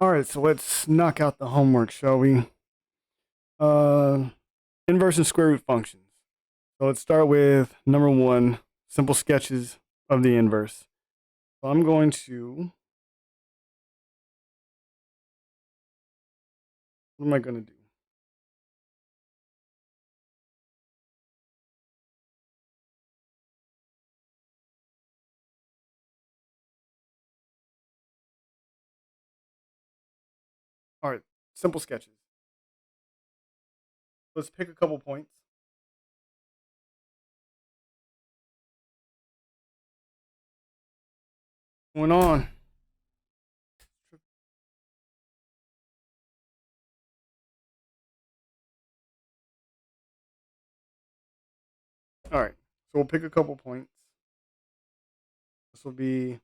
All right, so let's knock out the homework, shall we? Uh, Inverse and square root functions. So let's start with number one, simple sketches of the inverse. So I'm going to, what am I going to do? All right, simple sketches. Let's pick a couple points. What's going on? All right, so we'll pick a couple points. This will be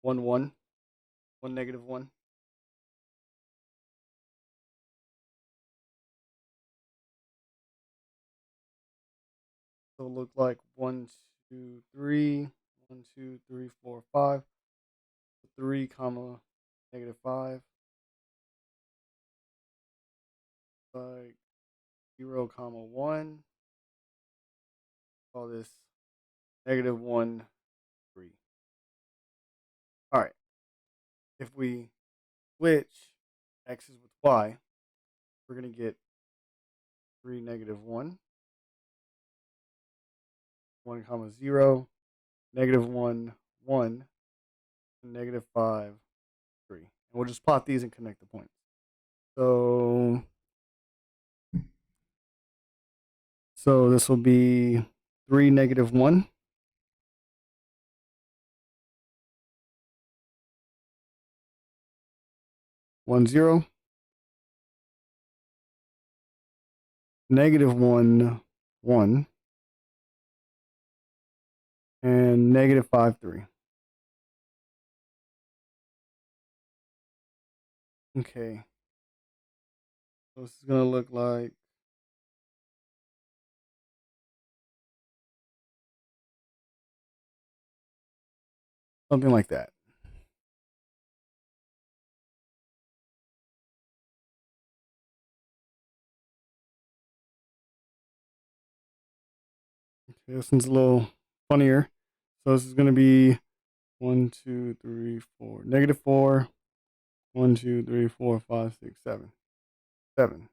1, 1, 1, negative 1. So it'll look like 1, 2, 3, 1, 2, 3, 4, 5, 3, comma, negative 5. Like 0, comma 1. Call this negative 1, 3. All right. If we switch x's with y, we're going to get 3, negative 1, 1, comma 0, negative 1, 1, and negative 5, 3. And we'll just plot these and connect the points. So this will be 3, negative 1. One zero, negative 1, 1, and negative 5, 3. Okay. So this is going to look like something like that. Okay, this one's a little funnier. So this is going to be 1, 2, 3, 4, negative 4, 1, 2, 3, 4, 5, 6, 7. 7.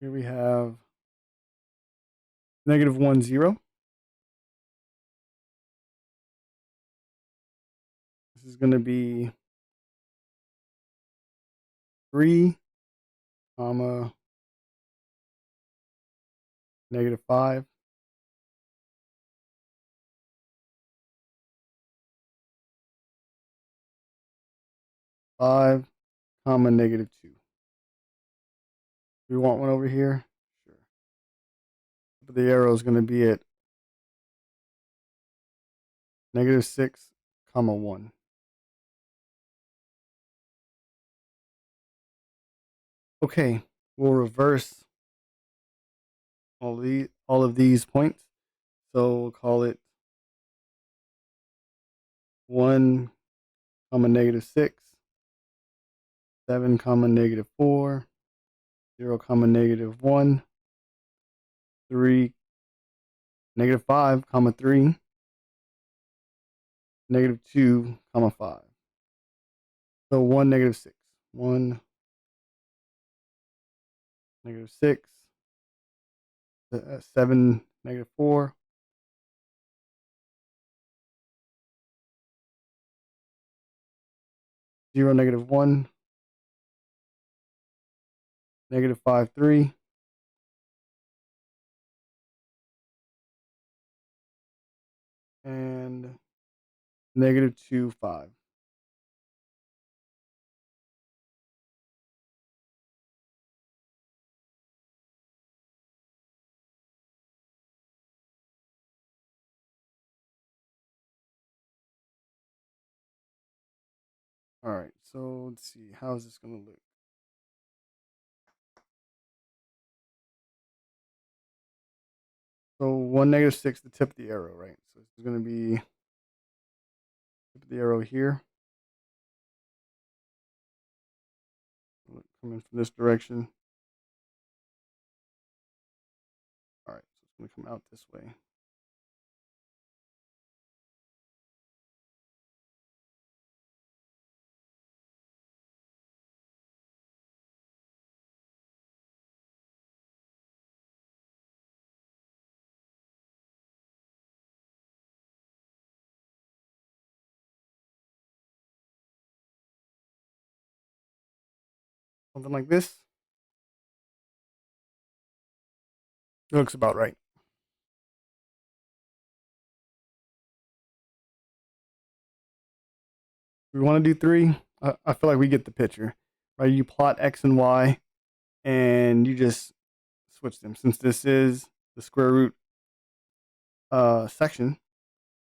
Here we have negative 1, 0. This is going to be 3, comma, negative 5. 5, comma, negative 2. We want one over here? Sure. But the arrow is going to be at negative 6, comma 1. Okay, we'll reverse all of these points. So we'll call it 1, comma, negative 6, 7, comma, negative 4, 0, comma, negative 1, 3, negative 5, comma 3, negative 2, comma 5. So 1, negative 6. 1, negative 6, 7, negative 4, 0, negative 1, negative 5, 3, and negative 2, 5. All right, so let's see. How is this going to look? So 1, negative 6, the tip of the arrow, right? So this is going to be tip of the arrow here. coming from this direction. All right, so it's going to come out this way. Something like this. It looks about right. We want to do 3. I feel like we get the picture, right? You plot X and Y, and you just switch them. Since this is the square root section,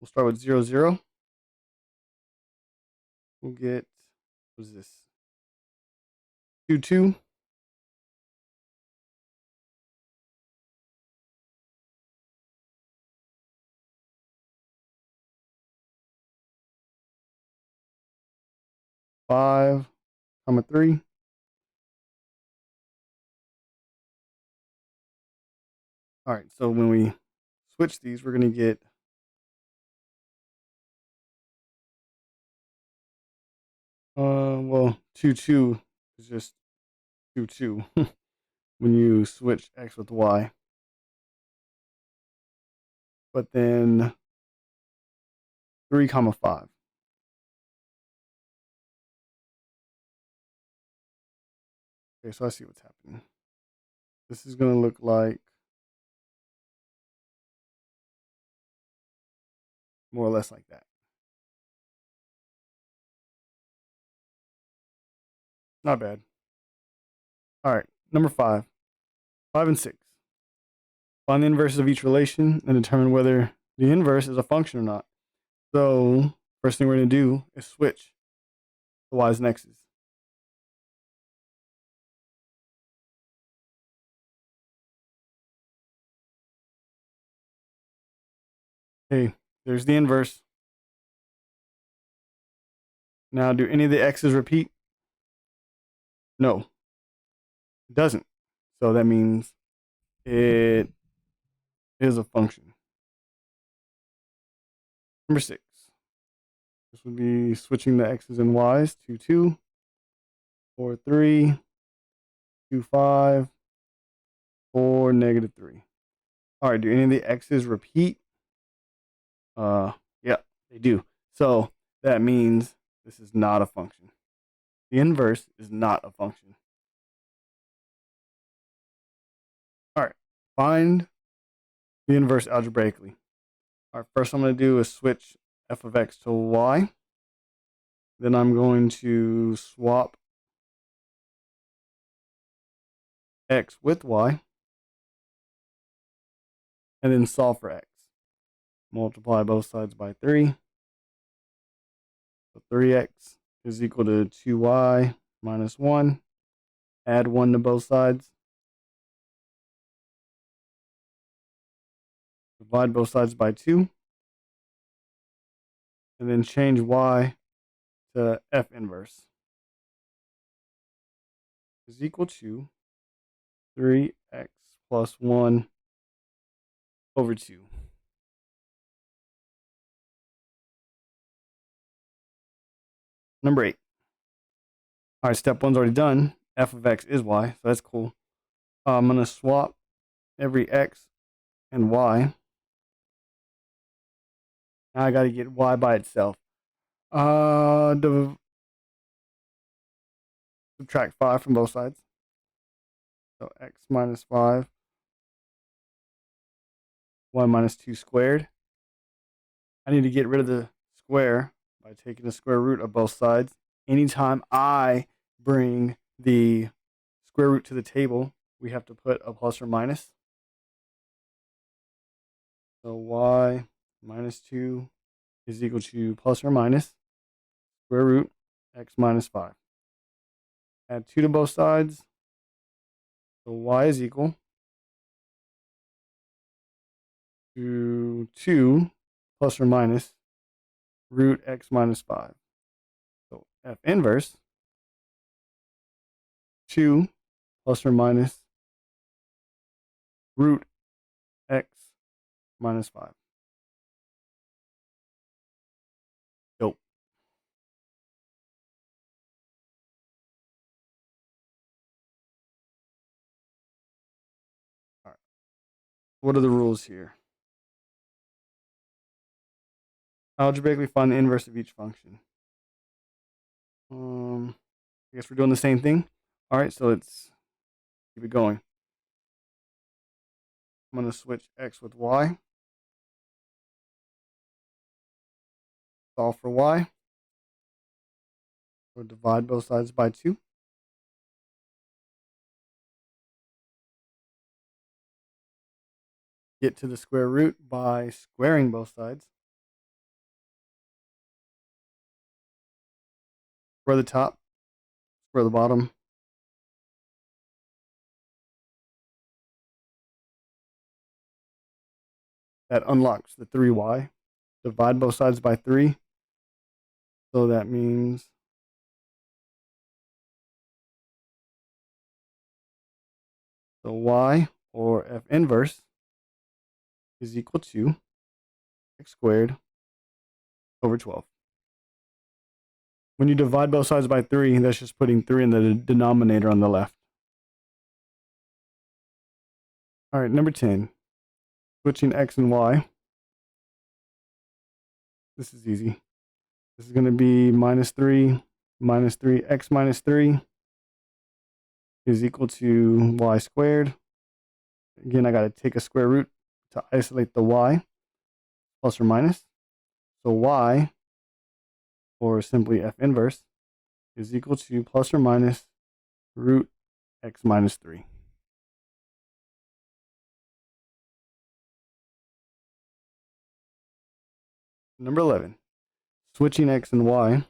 we'll start with 0, 0. We'll get, what is this? 2, 2. 5, 3. All right, so when we switch these, we're going to get well, 2, 2 is just 2, 2 when you switch X with Y. But then 3, 5. Okay, so I see what's happening. This is going to look like more or less like that. Not bad. All right, number 5. 5 and 6. Find the inverses of each relation and determine whether the inverse is a function or not. So, first thing we're going to do is switch the y's and x's. Okay, there's the inverse. Now, do any of the x's repeat? No, it doesn't. So that means it is a function. Number 6. This would be switching the x's and y's. 2, 2, 4, 3, 2, 5, 4, negative 3. All right, do any of the x's repeat? Yeah, they do. So that means this is not a function. The inverse is not a function. All right, find the inverse algebraically. All right, first I'm going to do is switch f of x to y. Then I'm going to swap x with y. And then solve for x. Multiply both sides by 3. So 3x is equal to 2y minus 1. Add 1 to both sides. Divide both sides by 2. And then change y to f inverse is equal to 3x plus 1 over 2. Number 8. All right, step 1's already done. F of x is y, so that's cool. I'm going to swap every x and y. Now I got to get y by itself. Subtract 5 from both sides. So x minus 5, y minus 2 squared. I need to get rid of the square by taking the square root of both sides. Anytime I bring the square root to the table, we have to put a plus or minus. So y minus 2 is equal to plus or minus square root x minus 5. Add 2 to both sides. So y is equal to 2 plus or minus root x minus 5. So f inverse 2 plus or minus root x minus 5. Nope. All right. What are the rules here? Algebraically find the inverse of each function. I guess we're doing the same thing. All right, so let's keep it going. I'm going to switch x with y. Solve for y. We'll divide both sides by 2. Get to the square root by squaring both sides. Square the top, square the bottom. That unlocks the 3y. Divide both sides by 3. So that means the y, or f inverse, is equal to x squared over 12. When you divide both sides by 3, that's just putting 3 in the denominator on the left. All right, number 10. Switching x and y. This is easy. This is going to be minus 3, x minus 3 is equal to y squared. Again, I got to take a square root to isolate the y, plus or minus. So y, or simply f inverse, is equal to plus or minus root x minus 3. Number 11. Switching x and y,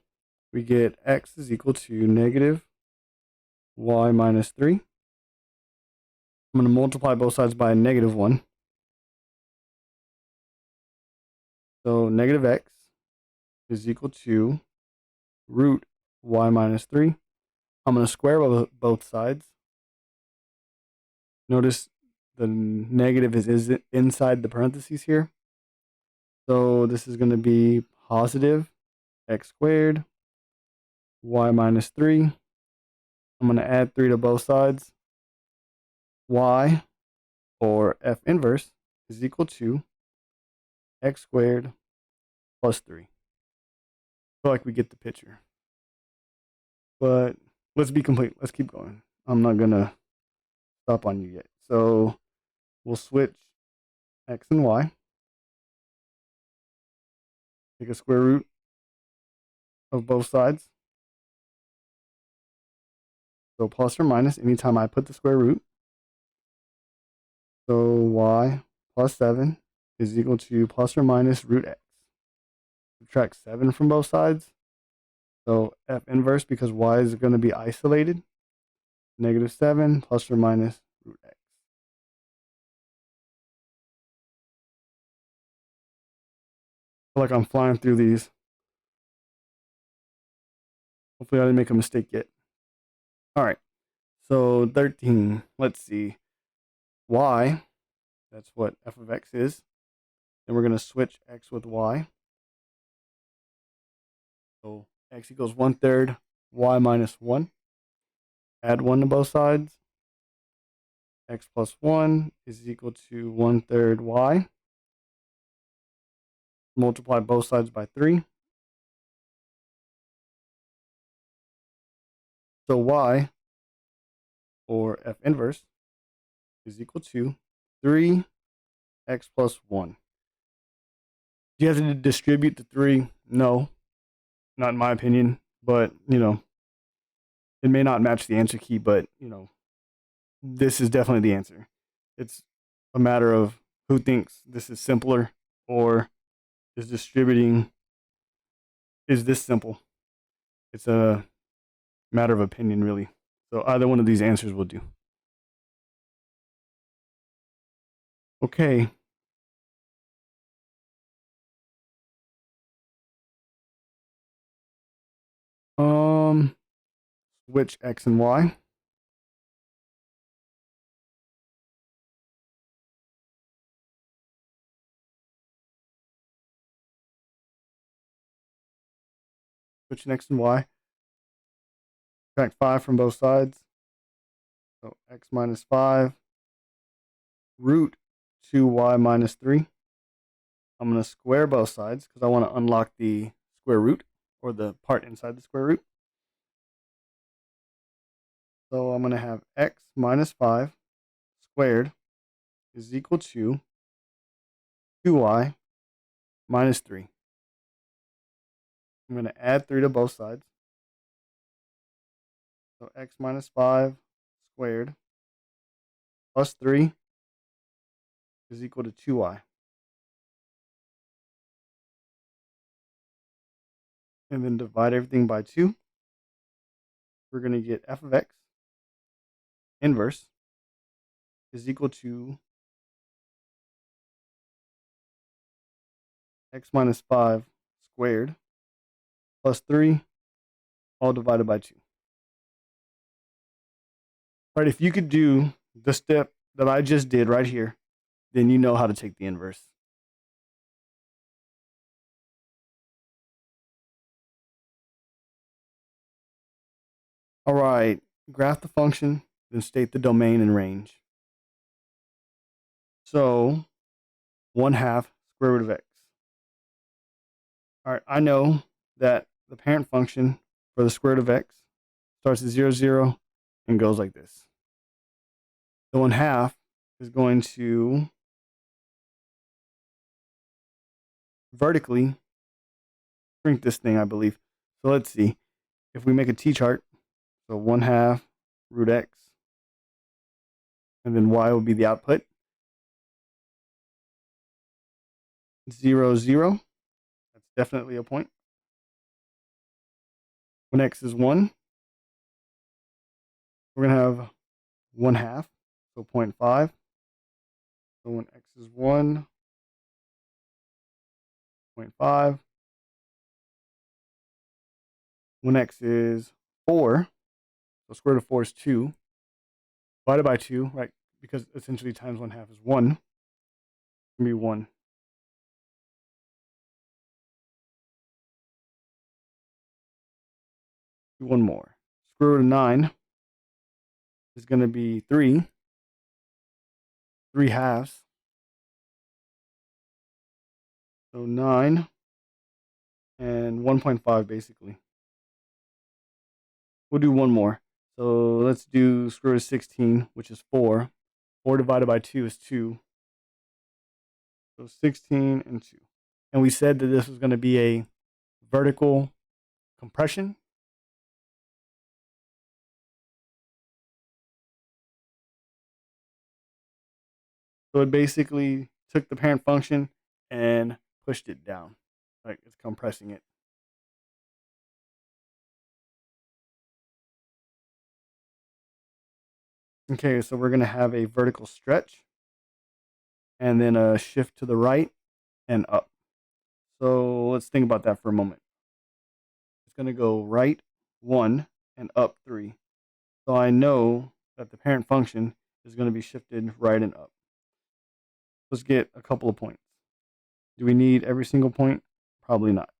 we get x is equal to negative y minus 3. I'm going to multiply both sides by a negative 1. So negative x is equal to root y minus 3. I'm going to square both sides. Notice the negative is inside the parentheses here. So this is going to be positive x squared y minus 3. I'm going to add 3 to both sides. Y, or f inverse, is equal to x squared plus 3. I feel like we get the picture. But let's be complete. Let's keep going. I'm not going to stop on you yet. So we'll switch x and y. Take a square root of both sides. So plus or minus anytime I put the square root. So y plus 7 is equal to plus or minus root x. Subtract 7 from both sides. So f inverse, because y is going to be isolated, negative 7 plus or minus root x. I feel like I'm flying through these. Hopefully I didn't make a mistake yet. All right, so 13, let's see. Y, that's what f of x is. Then we're going to switch x with y. So x equals 1/3 y minus 1. Add 1 to both sides. X plus 1 is equal to 1/3 y. Multiply both sides by 3. So y, or f inverse, is equal to 3x plus 1. Do you have to distribute the 3? No, not in my opinion. But, it may not match the answer key, but, this is definitely the answer. It's a matter of who thinks this is simpler, or is distributing, is this simple? It's a matter of opinion, really. So either one of these answers will do. Okay. Switch x and y. switching x and y. Subtract 5 from both sides. So x minus 5 root 2y minus 3. I'm going to square both sides because I want to unlock the square root, or the part inside the square root. So I'm going to have x minus 5 squared is equal to 2y minus 3. I'm going to add 3 to both sides. So x minus 5 squared plus 3 is equal to 2y. And then divide everything by 2. We're going to get f of x inverse is equal to x minus 5 squared plus 3 all divided by 2. All right, if you could do the step that I just did right here, then you know how to take the inverse. All right, graph the function, then state the domain and range. So 1/2 square root of x. All right, I know that the parent function for the square root of x starts at 0, 0 and goes like this. The 1/2 is going to vertically shrink this thing, I believe. So let's see. If we make a t-chart, so 1/2 root x, and then y will be the output. 0, 0. That's definitely a point. When x is 1, we're going to have 1/2, so 0.5. So when x is 1, 0.5. When x is 4, so square root of 4 is 2, divided by 2, right? Because essentially times 1/2 is 1. It's going to be 1. Do one more. Square root of 9 is going to be 3. 3 halves. So 9 and 1.5 basically. We'll do one more. So let's do square root of 16, which is 4. 4 divided by 2 is 2. So 16 and 2. And we said that this was going to be a vertical compression. So it basically took the parent function and pushed it down. Like it's compressing it. Okay, so we're going to have a vertical stretch and then a shift to the right and up. So let's think about that for a moment. It's going to go right 1 and up 3. So I know that the parent function is going to be shifted right and up. Let's get a couple of points. Do we need every single point? Probably not.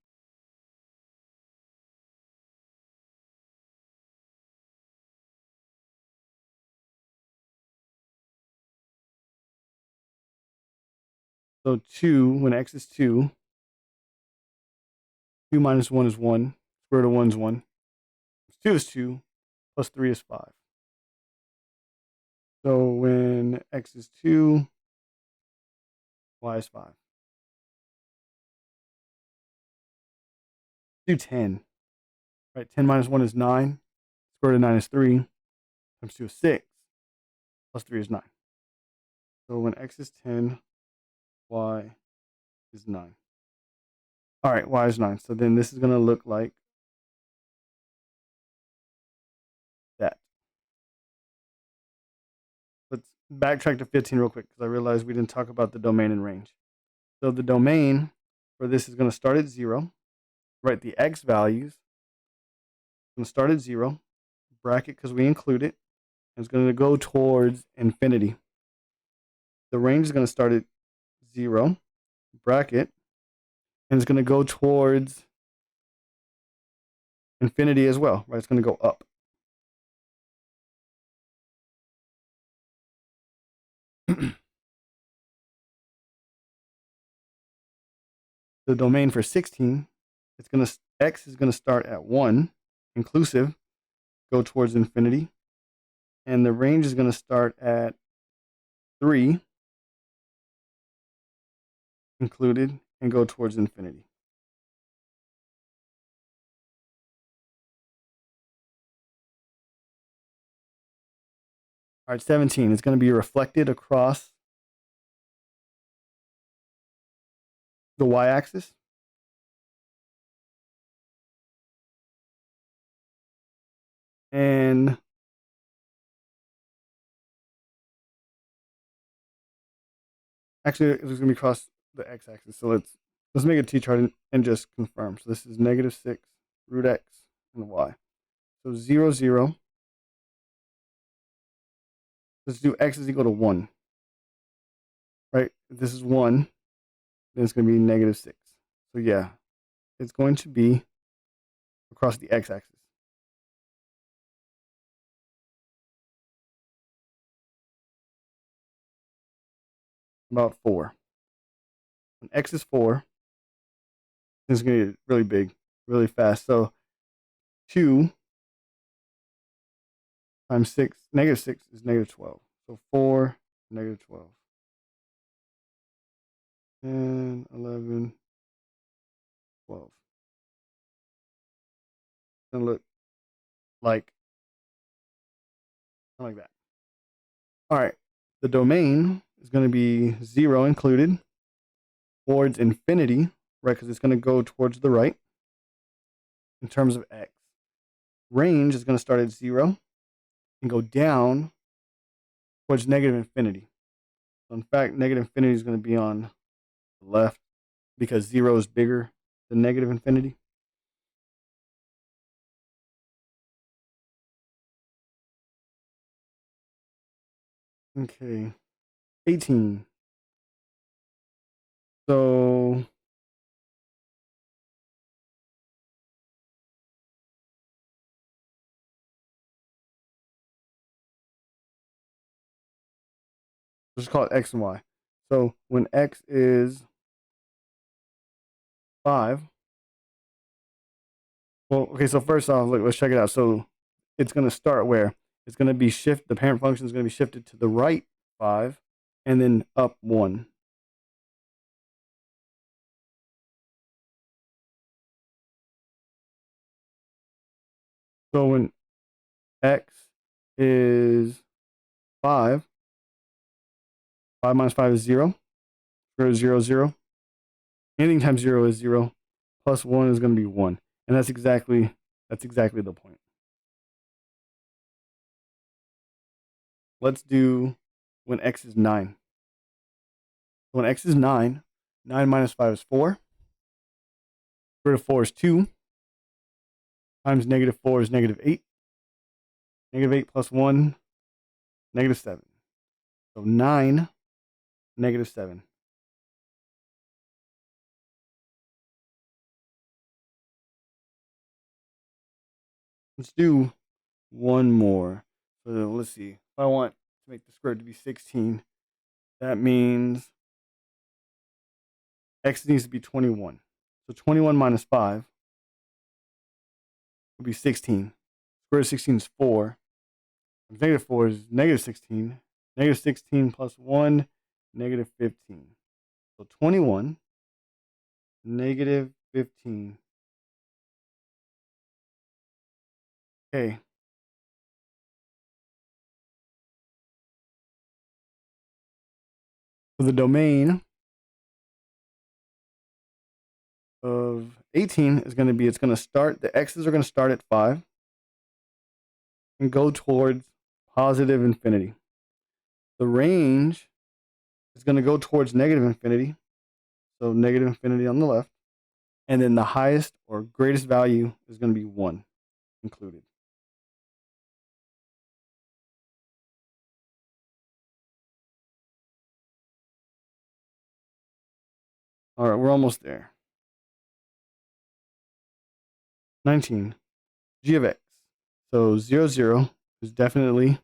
So 2, when x is 2, 2 minus 1 is 1. Square root of 1 is 1. 2 is 2, plus 3 is 5. So when x is 2, y is 5. Do 10. Right, 10 minus 1 is 9. Square root of 9 is 3. Times 2 is 6. Plus 3 is 9. So when x is 10, y is 9. All right, y is 9. So then this is going to look like that. Let's backtrack to 15 real quick because I realized we didn't talk about the domain and range. So the domain for this is going to start at 0. Write the x values. It's going to start at 0. Bracket because we include it. And it's going to go towards infinity. The range is going to start at 0. Bracket. And it's going to go towards infinity as well, right? It's going to go up. The domain for 16, x is going to start at 1, inclusive, go towards infinity. And the range is going to start at 3, included, and go towards infinity. All right, 17 is going to be reflected across the y-axis. And actually, it's going to be across the x-axis. So let's make a t-chart and just confirm. So this is -6 root x and y. So 0, 0. Let's do x is equal to 1. Right? If this is 1, then it's going to be -6. So yeah, it's going to be across the x-axis. About 4. When x is 4, it's going to get really big, really fast. So 2 times 6, -6 is -12. So 4, -12. 10, 11, 12. It's going to look like something like that. All right. The domain is going to be 0 included towards infinity, right? Because it's going to go towards the right in terms of x. Range is going to start at 0 and go down towards negative infinity. So in fact, negative infinity is going to be on the left because 0 is bigger than negative infinity. Okay. 18. So let's call it x and y. So when x is 5, well, okay, so first off, let's check it out. So it's going to start where? It's going to be the parent function is going to be shifted to the right 5 and then up 1. So when x is 5, 5 minus 5 is 0. 0, 0, 0. Anything times 0 is 0. Plus 1 is going to be 1. And that's exactly the point. Let's do when x is 9. When x is 9, 9 minus 5 is 4. Root of 4 is 2. Times -4 is -8. -8 plus 1, -7. So 9, -7. Let's do one more. So let's see. If I want to make the square root to be 16, that means x needs to be 21. So 21 minus 5 would be 16. Square root of 16 is 4. -4 is -16. -16 plus 1, -15. So 21, -15. Okay. So the domain of 18 is going to be, the x's are going to start at 5 and go towards positive infinity. The range is going to go towards negative infinity. So negative infinity on the left. And then the highest or greatest value is going to be 1 included. All right, we're almost there. 19. g of x. So 0, 0 is definitely,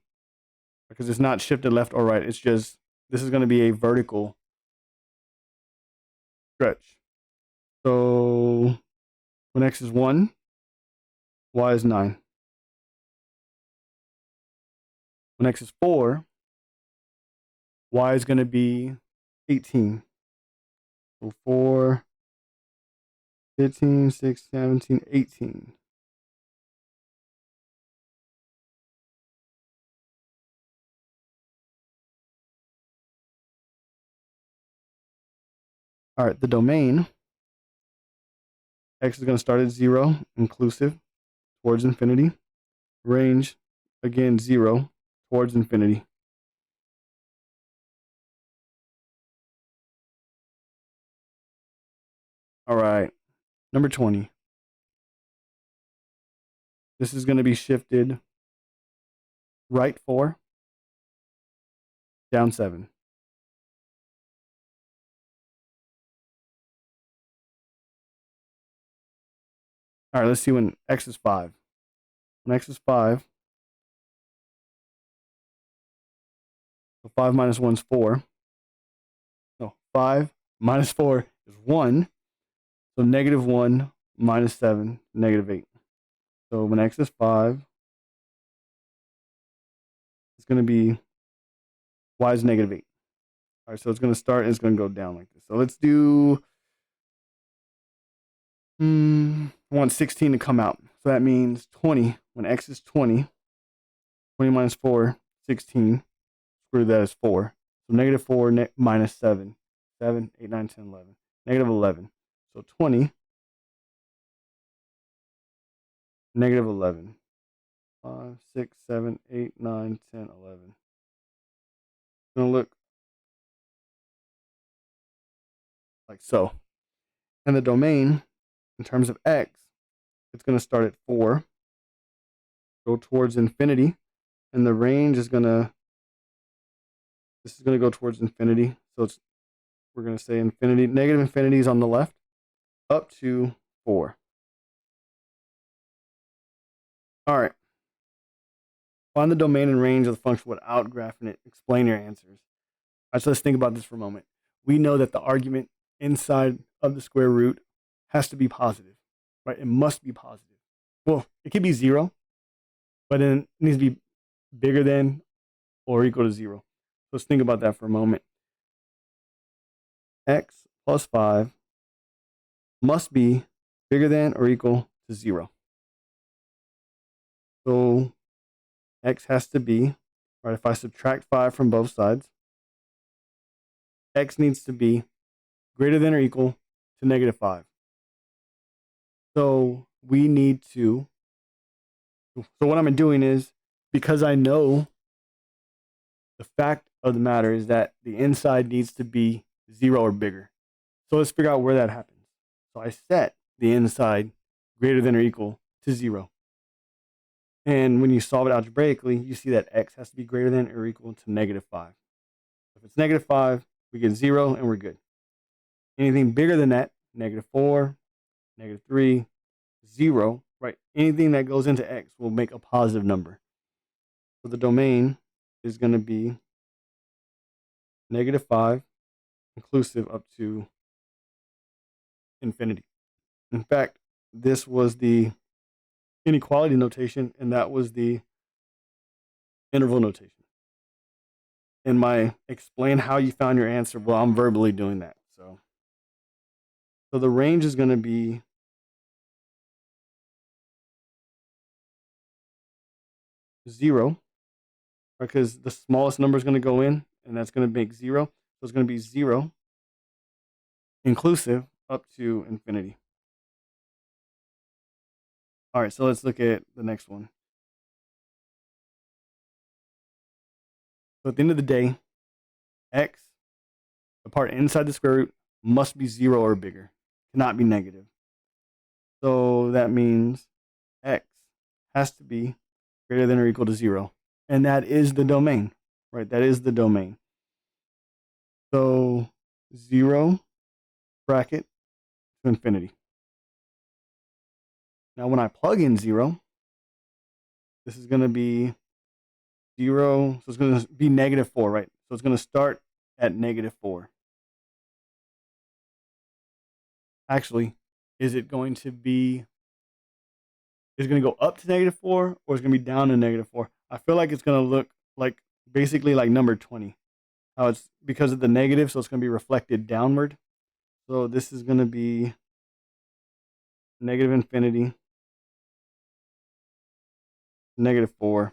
because it's not shifted left or right. It's just, this is going to be a vertical stretch. So when x is 1, y is 9. When x is 4, y is going to be 18. So 4, 15, 16, 17, 18. All right, the domain, x is going to start at 0, inclusive, towards infinity. Range, again, 0, towards infinity. All right, number 20. This is going to be shifted right 4, down 7. All right, let's see when x is 5. When x is 5, so 5 minus 1 is 4. No, 5 minus 4 is 1. So negative 1 minus 7, negative 8. So when x is 5, it's going to be, y is negative 8. All right, so it's going to start and it's going to go down like this. So let's do, I want 16 to come out. So that means 20. When x is 20, 20 minus 4, 16. Screw that is 4. So negative 4 minus 7. 7, 8, 9, 10, 11. Negative 11. So 20, negative 11. 5, 6, 7, 8, 9, 10, 11. It's going to look like so. And the domain, in terms of x, it's going to start at 4, go towards infinity, and the range is going to, this is going to go towards infinity. So it's, we're going to say infinity, negative infinity is on the left, up to 4. All right. Find the domain and range of the function without graphing it. Explain your answers. All right, so let's think about this for a moment. We know that the argument inside of the square root has to be positive, right? It must be positive. Well, it could be 0, but then it needs to be bigger than or equal to 0. Let's think about that for a moment. X plus 5 must be bigger than or equal to 0. So x has to be, right, if I subtract 5 from both sides, x needs to be greater than or equal to negative 5. So we need to, so what I'm doing is, because I know the fact of the matter is that the inside needs to be 0 or bigger. So let's figure out where that happens. So I set the inside greater than or equal to 0. And when you solve it algebraically, you see that x has to be greater than or equal to negative 5. If it's negative 5, we get 0 and we're good. Anything bigger than that, negative 4, negative 3, 0, right? Anything that goes into x will make a positive number. So the domain is going to be negative 5, inclusive up to infinity. In fact, this was the inequality notation, and that was the interval notation. In my explain how you found your answer, well, I'm verbally doing that. So the range is going to be 0, because the smallest number is going to go in, and that's going to make 0. So it's going to be 0 inclusive up to infinity. All right, so let's look at the next one. So at the end of the day, x, the part inside the square root, must be 0 or bigger, cannot be negative. So that means x has to be greater than or equal to 0. And that is the domain, right? That is the domain. So 0 bracket to infinity. Now when I plug in 0, This is going to be 0. So it's going to be -4, right? So it's going to start at -4. Actually, is it going to be, is it going to go up to -4 or is it going to be down to -4? I feel like it's going to look like basically like number 20. How it's because of the negative, so it's going to be reflected downward. So this is going to be negative infinity, -4.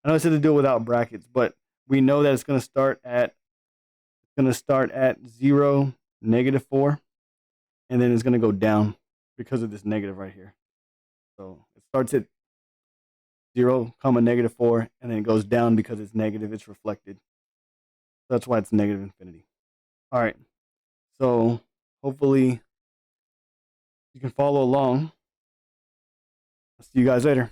I know it said to do it without brackets, but we know that it's going to start at 0, -4, and then it's going to go down because of this negative right here. So it starts at 0, -4, and then it goes down because it's negative. It's reflected. That's why it's negative infinity. All right. So hopefully you can follow along. I'll see you guys later.